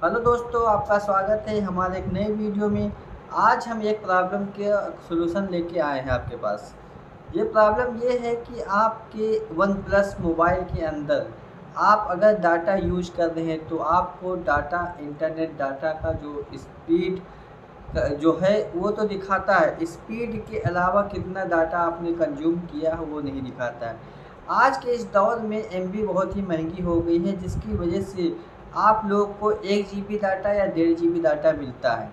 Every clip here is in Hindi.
हेलो दोस्तों, आपका स्वागत है हमारे एक नए वीडियो में। आज हम एक प्रॉब्लम के सॉल्यूशन लेके आए हैं आपके पास। ये प्रॉब्लम ये है कि आपके वन प्लस मोबाइल के अंदर आप अगर डाटा यूज कर रहे हैं तो आपको डाटा इंटरनेट डाटा का जो स्पीड जो है वो तो दिखाता है, स्पीड के अलावा कितना डाटा आपने कंज्यूम किया है वो नहीं दिखाता है। आज के इस दौर में एमबी बहुत ही महंगी हो गई है, जिसकी वजह से आप लोग को 1 GB डाटा या 1.5 GB डाटा मिलता है।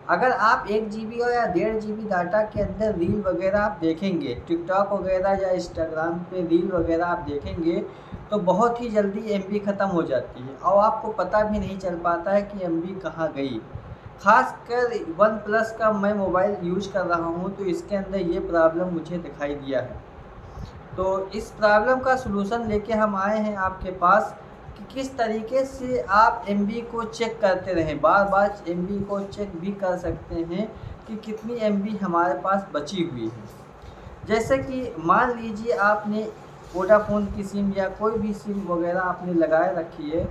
अगर आप 1 GB और या 1.5 GB डाटा के अंदर रील वगैरह आप देखेंगे, टिकटॉक वगैरह या इंस्टाग्राम पे रील वगैरह आप देखेंगे तो बहुत ही जल्दी एमबी ख़त्म हो जाती है और आपको पता भी नहीं चल पाता है कि एमबी कहाँ गई। ख़ासकर वन प्लस का मैं मोबाइल यूज कर रहा हूँ तो इसके अंदर ये प्रॉब्लम मुझे दिखाई दिया है। तो इस प्रॉब्लम का सलूशन लेके हम आए हैं आपके पास कि किस तरीके से आप एमबी को चेक करते रहें, बार बार एमबी को चेक भी कर सकते हैं कि कितनी एमबी हमारे पास बची हुई है। जैसे कि मान लीजिए आपने वोडाफ़ोन की सिम या कोई भी सिम वगैरह आपने लगाए रखी है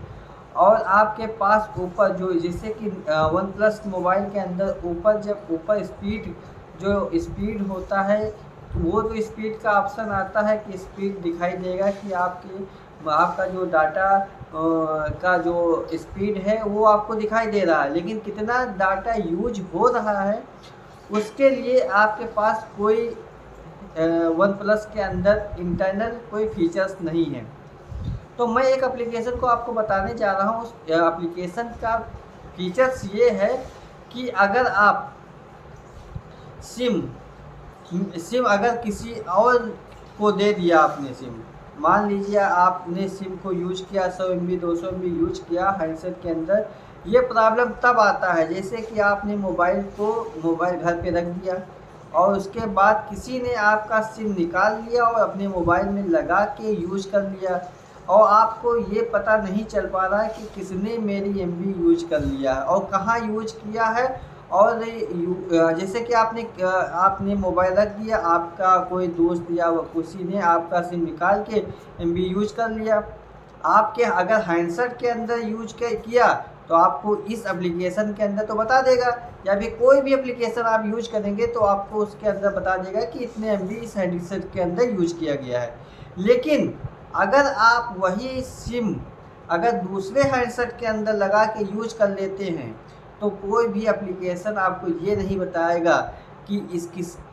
और आपके पास ऊपर जो जैसे कि वन प्लस मोबाइल के अंदर ऊपर जब ऊपर स्पीड होता है तो वो जो स्पीड का ऑप्शन आता है कि स्पीड दिखाई देगा कि आपका जो डाटा का जो स्पीड है वो आपको दिखाई दे रहा है, लेकिन कितना डाटा यूज हो रहा है उसके लिए आपके पास कोई वन प्लस के अंदर इंटरनल कोई फीचर्स नहीं है। तो मैं एक एप्लीकेशन को आपको बताने जा रहा हूँ। उस एप्लीकेशन का फीचर्स ये है कि अगर आप सिम सिम अगर किसी और को दे दिया, आपने सिम मान लीजिए आपने सिम को यूज किया 100 MB 200 MB यूज किया हैंडसेट के अंदर, ये प्रॉब्लम तब आता है जैसे कि आपने मोबाइल घर पे रख दिया और उसके बाद किसी ने आपका सिम निकाल लिया और अपने मोबाइल में लगा के यूज कर लिया और आपको ये पता नहीं चल पा रहा है कि किसने मेरी एमबी यूज कर लिया है और कहाँ यूज किया है। और जैसे कि आपने मोबाइल रख दिया, आपका कोई दोस्त या किसी ने आपका सिम निकाल के एमबी यूज कर लिया। आपके अगर हैंडसेट के अंदर किया तो आपको इस एप्लीकेशन के अंदर तो बता देगा, या फिर कोई भी एप्लीकेशन आप यूज करेंगे तो आपको उसके अंदर बता देगा कि इतने एमबी इस हैंडसेट के अंदर यूज किया गया है। लेकिन अगर आप वही सिम अगर दूसरे हैंडसेट के अंदर लगा के यूज कर लेते हैं तो कोई भी एप्लीकेशन आपको ये नहीं बताएगा कि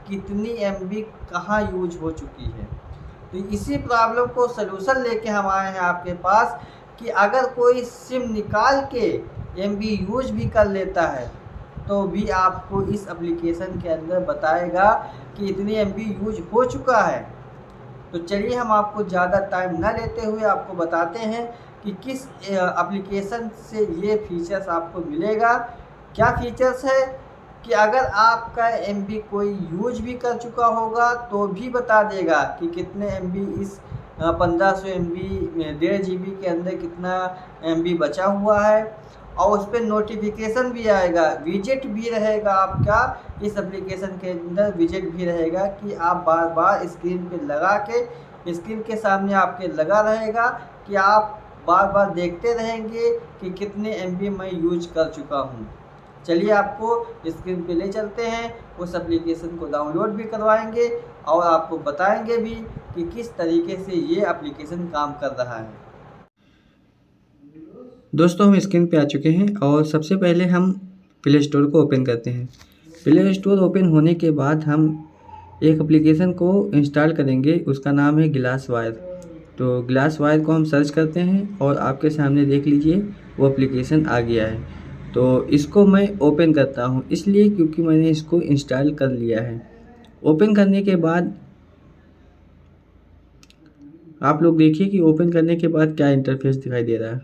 कितनी एमबी कहाँ यूज हो चुकी है। तो इसी प्रॉब्लम को सलूशन लेके हम आए हैं आपके पास कि अगर कोई सिम निकाल के एमबी यूज भी कर लेता है तो भी आपको इस एप्लीकेशन के अंदर बताएगा कि इतनी एमबी यूज हो चुका है। तो चलिए हम आपको ज़्यादा टाइम ना लेते हुए आपको बताते हैं कि किस एप्लीकेशन से ये फीचर्स आपको मिलेगा। क्या फीचर्स है कि अगर आपका एमबी कोई यूज भी कर चुका होगा तो भी बता देगा कि कितने एमबी इस 1500 MB 1.5 GB के अंदर कितना एमबी बचा हुआ है और उस पर नोटिफिकेशन भी आएगा, विजेट भी रहेगा। आपका इस एप्लीकेशन के अंदर विजेट भी रहेगा कि आप बार बार स्क्रीन पे लगा के स्क्रीन के सामने आपके लगा रहेगा कि आप बार बार देखते रहेंगे कि कितने एमबी मैं यूज कर चुका हूँ। चलिए आपको स्क्रीन पे ले चलते हैं, उस एप्लीकेशन को डाउनलोड भी करवाएंगे और आपको बताएंगे भी कि किस तरीके से ये एप्लीकेशन काम कर रहा है। दोस्तों हम स्क्रीन पे आ चुके हैं और सबसे पहले हम प्ले स्टोर को ओपन करते हैं। प्ले स्टोर ओपन होने के बाद हम एक एप्लीकेशन को इंस्टॉल करेंगे, उसका नाम है ग्लास वायर। तो ग्लास वायर को हम सर्च करते हैं और आपके सामने देख लीजिए वो एप्लीकेशन आ गया है। तो इसको मैं ओपन करता हूँ इसलिए क्योंकि मैंने इसको इंस्टॉल कर लिया है। ओपन करने के बाद आप लोग देखिए कि ओपन करने के बाद क्या इंटरफेस दिखाई दे रहा है।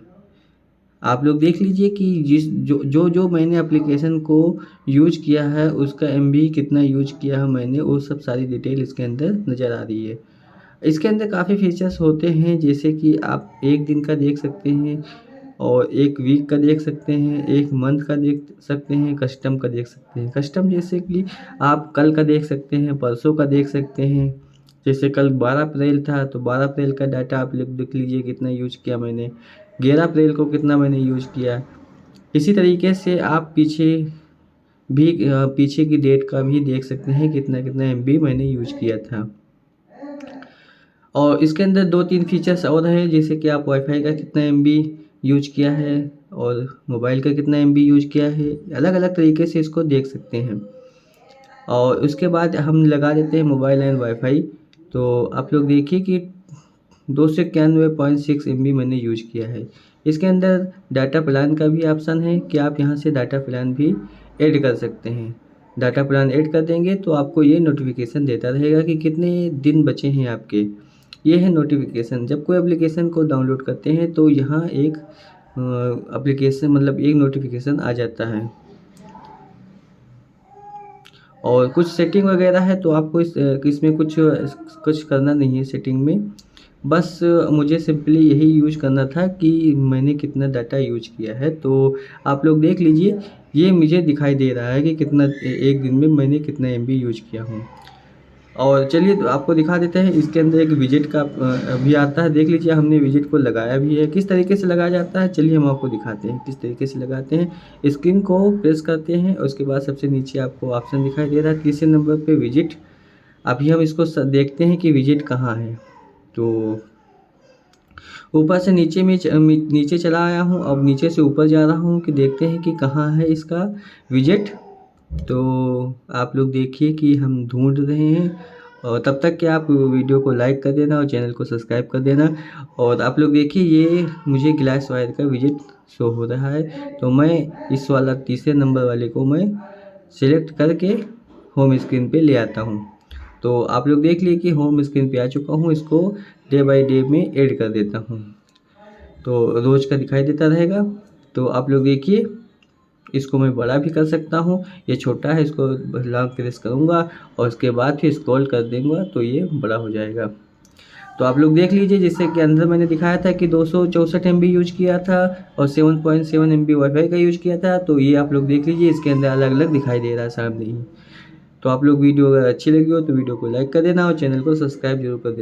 आप लोग देख लीजिए कि जो मैंने एप्लीकेशन को यूज किया है उसका एमबी कितना यूज किया है मैंने, वो सब सारी डिटेल इसके अंदर नज़र आ रही है। इसके अंदर काफ़ी फीचर्स होते हैं, जैसे कि आप एक दिन का देख सकते हैं और एक वीक का देख सकते हैं, एक मंथ का देख सकते हैं, कस्टम का देख सकते हैं। कस्टम जैसे कि आप कल का देख सकते हैं, परसों का देख सकते हैं। जैसे कल 12 अप्रैल था तो 12 अप्रैल का डाटा आप लोग देख लीजिए कितना यूज किया मैंने, 11 अप्रैल को कितना मैंने यूज किया। इसी तरीके से आप पीछे की डेट का भी देख सकते हैं कितना कितना MB मैंने यूज किया था। और इसके अंदर 2-3 फीचर्स और हैं, जैसे कि आप वाईफाई का कितना MB यूज किया है और मोबाइल का कितना MB यूज किया है, अलग अलग तरीके से इसको देख सकते हैं। और उसके बाद हम लगा देते हैं मोबाइल एंड वाईफाई। तो आप लोग देखिए कि 291.6 MB मैंने यूज किया है। इसके अंदर डाटा प्लान का भी ऑप्शन है कि आप यहाँ से डाटा प्लान भी ऐड कर सकते हैं। डाटा प्लान ऐड कर देंगे तो आपको ये नोटिफिकेशन देता रहेगा कि कितने दिन बचे हैं आपके। ये है नोटिफिकेशन। जब कोई एप्लीकेशन को डाउनलोड करते हैं तो यहाँ एक एप्लीकेशन मतलब एक नोटिफिकेशन आ जाता है। और कुछ सेटिंग वगैरह है तो आपको इसमें कुछ करना नहीं है सेटिंग में। बस मुझे सिंपली यही यूज करना था कि मैंने कितना डाटा यूज किया है। तो आप लोग देख लीजिए, ये मुझे दिखाई दे रहा है कि कितना एक दिन में मैंने कितना MB यूज किया हूँ। और चलिए तो आपको दिखा देते हैं। इसके अंदर एक विजेट का भी आता है, देख लीजिए हमने विजेट को लगाया भी है। किस तरीके से लगाया जाता है चलिए हम आपको दिखाते हैं किस तरीके से लगाते हैं। स्क्रीन को प्रेस करते हैं और उसके बाद सबसे नीचे आपको ऑप्शन दिखाई दे रहा है तीसरे नंबर पे विजेट। अभी हम इसको देखते हैं कि विजेट कहाँ है। तो ऊपर से नीचे चला आया हूँ, अब नीचे से ऊपर जा रहा हूँ कि देखते हैं कि कहाँ है इसका विजेट। तो आप लोग देखिए कि हम ढूंढ रहे हैं। और तब तक कि आप वीडियो को लाइक कर देना और चैनल को सब्सक्राइब कर देना। और आप लोग देखिए ये मुझे ग्लास वायर का विजेट शो हो रहा है। तो मैं इस वाला तीसरे नंबर वाले को मैं सिलेक्ट करके होम स्क्रीन पे ले आता हूँ। तो आप लोग देख लिए कि होम स्क्रीन पे आ चुका हूँ। इसको डे बाय डे में ऐड कर देता हूँ तो रोज़ का दिखाई देता रहेगा। तो आप लोग देखिए इसको मैं बड़ा भी कर सकता हूँ, ये छोटा है इसको लॉन्ग प्रेस करूँगा और उसके बाद फिर स्क्रॉल कर दूँगा तो ये बड़ा हो जाएगा। तो आप लोग देख लीजिए, जैसे कि अंदर मैंने दिखाया था कि 264 MB यूज किया था और 7.7 MB वाईफाई का यूज किया था। तो ये आप लोग देख लीजिए इसके अंदर अलग अलग दिखाई दे रहा है सामने ही। तो आप लोग वीडियो अगर अच्छी लगी हो तो वीडियो को लाइक कर देना और चैनल को सब्सक्राइब जरूर कर देना।